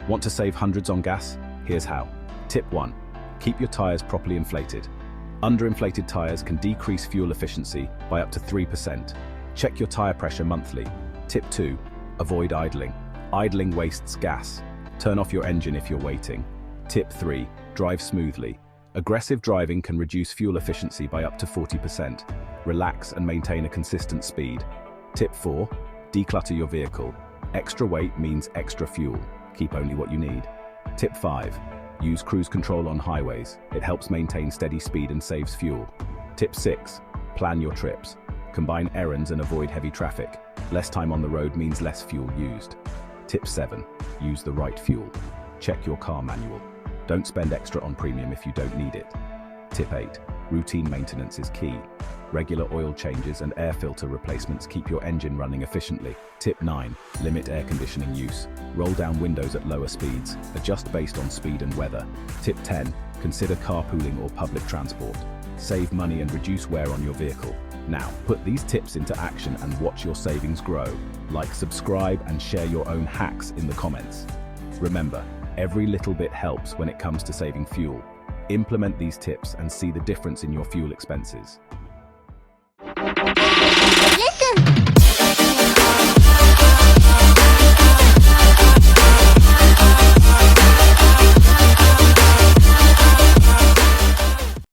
Want to save hundreds on gas? Here's how. Tip 1. Keep your tires properly inflated. Underinflated tires can decrease fuel efficiency by up to 3%. Check your tire pressure monthly. Tip 2. Avoid idling. Idling wastes gas. Turn off your engine if you're waiting. Tip 3. Drive smoothly. Aggressive driving can reduce fuel efficiency by up to 40%. Relax and maintain a consistent speed. Tip 4. Declutter your vehicle. Extra weight means extra fuel. Keep only what you need. Tip 5. Use cruise control on highways. It helps maintain steady speed and saves fuel. Tip 6. Plan your trips. Combine errands and avoid heavy traffic. Less time on the road means less fuel used. Tip 7. Use the right fuel. Check your car manual. Don't spend extra on premium if you don't need it. Tip 8. Routine maintenance is key. Regular oil changes and air filter replacements keep your engine running efficiently. Tip 9. Limit air conditioning use. Roll down windows at lower speeds. Adjust based on speed and weather. Tip 10. Consider carpooling or public transport. Save money and reduce wear on your vehicle. Now, put these tips into action and watch your savings grow. Like, subscribe, and share your own hacks in the comments. Remember, every little bit helps when it comes to saving fuel. Implement these tips and see the difference in your fuel expenses. Listen!